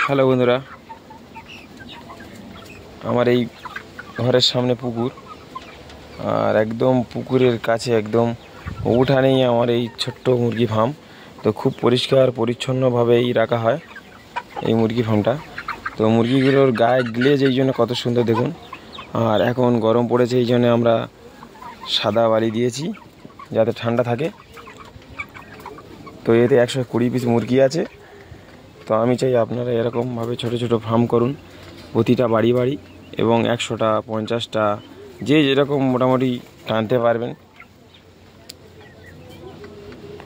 Hello বন্ধুরা, আমার এই ঘরের সামনে পুকুর, আর একদম পুকুরের কাছে একদম উঠানেই আমার এই ছোট্ট মুরগি ফার্ম। তো খুব পরিষ্কার পরিচ্ছন্নভাবেই রাখা হয় এই মুরগি ফার্মটা। তো মুরগিগুলোর গায়ে গ্লেজ এই জন্য কত সুন্দর দেখুন। আর এখন গরম পড়েছে, এই জন্য আমরা সাদা বালি দিয়েছি যাতে ঠান্ডা থাকে। তো এতে 120 পিস মুরগি আছে। তো আমি চাই আপনারা এরকমভাবে ছোট ছোট ফার্ম করুন, প্রতিটা বাড়ি বাড়ি, এবং 100টা 50টা যে যেরকম মোটামুটি টানতে পারবেন।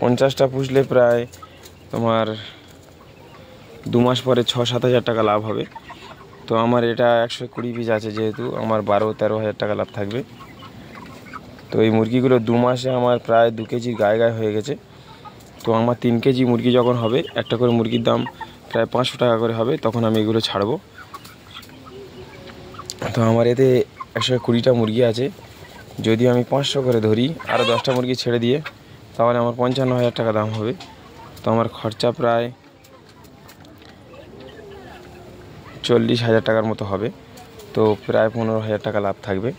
50টা পুষলে প্রায় তোমার 2 মাস পরে 6-7 হাজার টাকা লাভ হবে। তো আমার এটা 120 পিস আছে, যেহেতু আমার 12-13 হাজার টাকা লাভ থাকবে। তো এই মুরগিগুলো 2 মাসে আমার প্রায় 2 কেজির গায়ে গায়ে হয়ে গেছে। তো আমার 3 কেজি মুরগি যখন হবে, একটা করে মুরগির দাম প্রায় 500 টাকা করে হবে, তখন আমি এগুলো ছাড়বো। তো আমার এতে 120টা মুরগি আছে। যদি আমি 500 করে ধরি, আরও 10টা মুরগি ছেড়ে দিয়ে, তাহলে আমার 55 হাজার টাকা দাম হবে। তো আমার খরচা প্রায় 40 হাজার টাকার মতো হবে। তো প্রায় 15 হাজার টাকা লাভ থাকবে।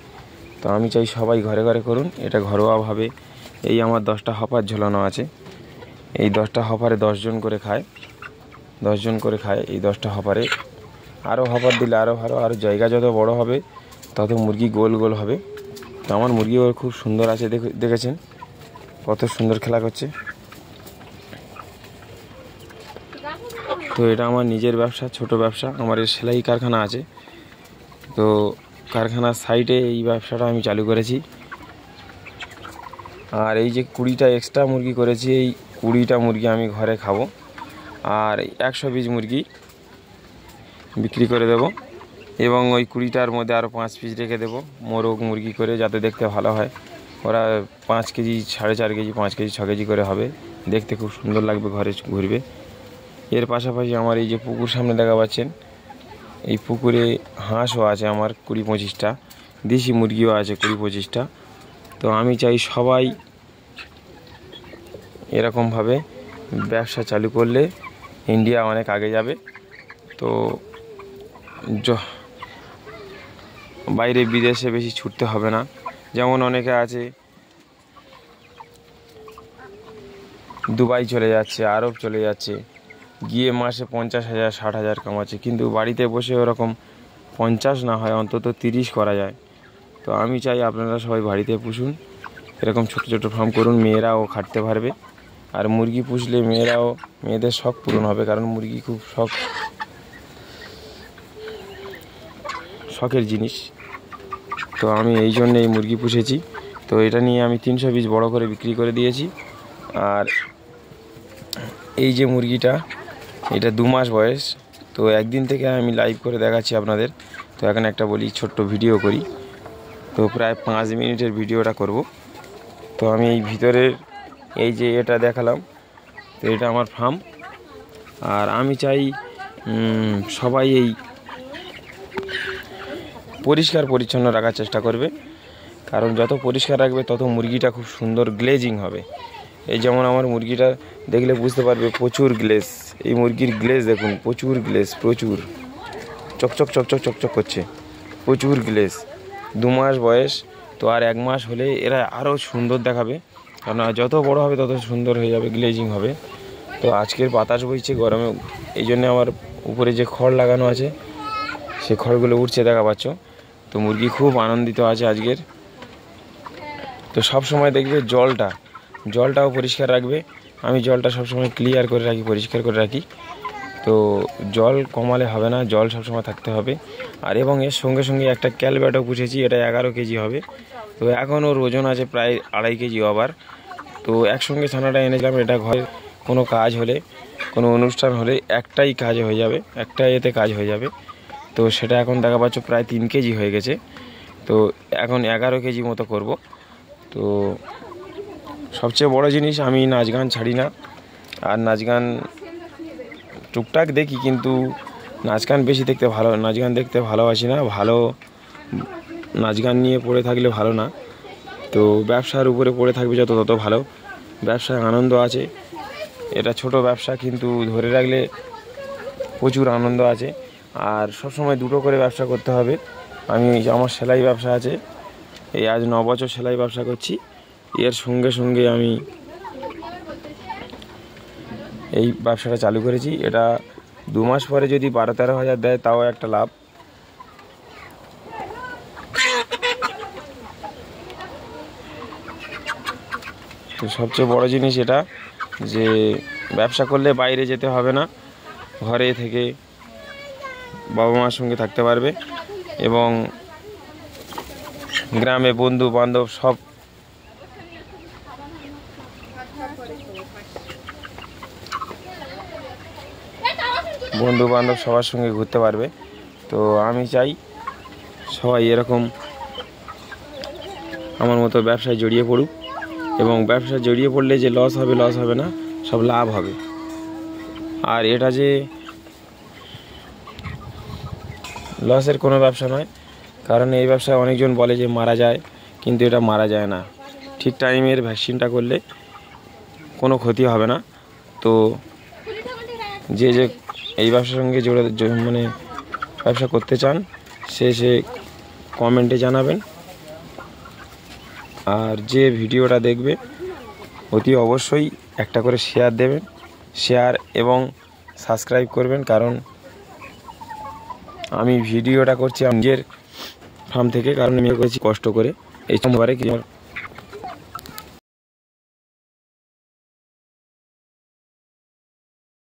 তো আমি চাই সবাই ঘরে ঘরে করুন এটা ঘরোয়াভাবে। এই আমার 10টা হপার ঝোলানো আছে। এই 10টা হপারে 10 জন করে খায়, 10 জন করে খায় এই 10টা হপারে। আরও হপার দিলে আরও ভালো, আরও জায়গা যত বড় হবে তত মুরগি গোল গোল হবে। তো আমার মুরগিও খুব সুন্দর আছে, দেখেছেন কত সুন্দর খেলা করছে। তো এটা আমার নিজের ব্যবসা, ছোট ব্যবসা। আমার এই সেলাই কারখানা আছে। তো কারখানার সাইডে এই ব্যবসাটা আমি চালু করেছি। আর এই যে 20টা এক্সট্রা মুরগি করেছি, এই 20টা মুরগি আমি ঘরে খাবো, আর 120 মুরগি বিক্রি করে দেব। এবং ওই 20টার মধ্যে আরও 5 পিস রেখে দেবো মোরগ মুরগি করে, যাতে দেখতে ভালো হয়। ওরা 5 কেজি, 4.5 কেজি, 5 কেজি, 6 কেজি করে হবে, দেখতে খুব সুন্দর লাগবে, ঘরে ঘুরবে। এর পাশাপাশি আমার এই যে পুকুর সামনে দেখা পাচ্ছেন, এই পুকুরে হাঁসও আছে আমার 20-25টা, দেশি মুরগিও আছে 20-25টা। তো আমি চাই সবাই এরকমভাবে ব্যবসা চালু করলে ইন্ডিয়া অনেক আগে যাবে। তো বাইরে বিদেশে বেশি ছুটতে হবে না। যেমন অনেকে আছে দুবাই চলে যাচ্ছে, আরব চলে যাচ্ছে, গিয়ে মাসে 50,000 60,000 কামাচ্ছে, কিন্তু বাড়িতে বসে ওরকম 50 না হয় অন্তত 30 করা যায়। তো আমি চাই আপনারা সবাই বাড়িতে পুষুন, এরকম ছোট ছোট ফার্ম করুন, মেয়েরাও খাটতে পারবে। আর মুরগি পুষলে মেয়েদের শখ পূরণ হবে, কারণ মুরগি খুব শখের জিনিস। তো আমি এই জন্য এই মুরগি পুষেছি। তো এটা নিয়ে আমি 300 পিস বড় করে বিক্রি করে দিয়েছি। আর এই যে মুরগিটা, এটা 2 মাস বয়স। তো একদিন থেকে আমি লাইভ করে দেখাচ্ছি আপনাদের। তো এখন একটা বলি, ছোট্ট ভিডিও করি। তো প্রায় 5 মিনিটের ভিডিওটা করব। তো আমি এই ভিতরের এই যে এটা দেখালাম, তো এটা আমার ফার্ম। আর আমি চাই সবাই এই পরিষ্কার পরিচ্ছন্ন রাখার চেষ্টা করবে, কারণ যত পরিষ্কার রাখবে তত মুরগিটা খুব সুন্দর গ্লেজিং হবে। এই যেমন আমার মুরগিটা দেখলে বুঝতে পারবে, প্রচুর গ্লেজ। এই মুরগির গ্লেজ দেখুন, প্রচুর গ্লেজ, প্রচুর চকচক চকচক চকচক করছে, প্রচুর গ্লেজ। 2 মাস বয়স। তো আর 1 মাস হলে এরা আরও সুন্দর দেখাবে, কারণ যত বড় হবে তত সুন্দর হয়ে যাবে, গ্লেজিং হবে। তো আজকের বাতাস বইছে গরমে, এই জন্য আমার উপরে যে খড় লাগানো আছে সে খড়গুলো উঠছে, দেখা পাচ্ছ। তো মুরগি খুব আনন্দিত আছে আজকের। তো সব সময় দেখবে জলটাও পরিষ্কার রাখবে। আমি জলটা সবসময় ক্লিয়ার করে রাখি, পরিষ্কার করে রাখি। তো জল কমালে হবে না, জল সবসময় থাকতে হবে। আর এবং এর সঙ্গে সঙ্গে একটা ক্যালব্যাটও পুষেছি, এটা 11 কেজি হবে। তো এখন ওর ওজন আছে প্রায় 2.5 কেজি আবার। তো একসঙ্গে ছানাটা এনেছিলাম, এটা ঘরে কোনো কাজ হলে, কোনো অনুষ্ঠান হলে একটাই কাজ হয়ে যাবে, একটাই এতে কাজ হয়ে যাবে। তো সেটা এখন দেখা পাচ্ছ প্রায় 3 কেজি হয়ে গেছে। তো এখন 11 কেজি মতো করব। তো সবচেয়ে বড় জিনিস, আমি নাচ গান ছাড়ি না। আর নাচ গান টুকটাক দেখি, কিন্তু নাচ গান বেশি দেখতে নাচ গান দেখতে ভালোবাসি না। ভালো নাচ গান নিয়ে পড়ে থাকলে ভালো না। তো ব্যবসার উপরে পড়ে থাকবে যত তত ভালো। ব্যবসায় আনন্দ আছে, এটা ছোট ব্যবসা, কিন্তু ধরে রাখলে প্রচুর আনন্দ আছে। আর সবসময় দুটো করে ব্যবসা করতে হবে। আমার সেলাই ব্যবসা আছে, এই আজ 9 বছর সেলাই ব্যবসা করছি। এর সঙ্গে সঙ্গে আমি এই ব্যবসাটা চালু করেছি। এটা 2 মাস পরে যদি 12-13 হাজার দেয় তাও একটা লাভ। তো সবচেয়ে বড় জিনিস এটা যে ব্যবসা করলে বাইরে যেতে হবে না, ঘরে থেকে বাবা মার সঙ্গে থাকতে পারবে এবং গ্রামে বন্ধু বান্ধব সবার সঙ্গে ঘুরতে পারবে। তো আমি চাই সবাই এরকম আমার মতো ব্যবসায় জড়িয়ে পড়ুক, এবং ব্যবসায় জড়িয়ে পড়লে যে লস হবে না, সব লাভ হবে। আর এটা যে লসের কোনো ব্যবসা নয়, কারণ এই ব্যবসায় অনেকজন বলে যে মারা যায়, কিন্তু এটা মারা যায় না। ঠিক টাইমের ভ্যাকসিনটা করলে কোনো ক্ষতি হবে না। তো যে এই ব্যবসার সঙ্গে মানে ব্যবসা করতে চান সে কমেন্টে জানাবেন। আর যে ভিডিওটা দেখবে অতি অবশ্যই একটা করে শেয়ার এবং সাবস্ক্রাইব করবেন, কারণ আমি ভিডিওটা করছি নিজের ফার্ম থেকে, কারণ আমি করেছি কষ্ট করে। এই সোমবারে কি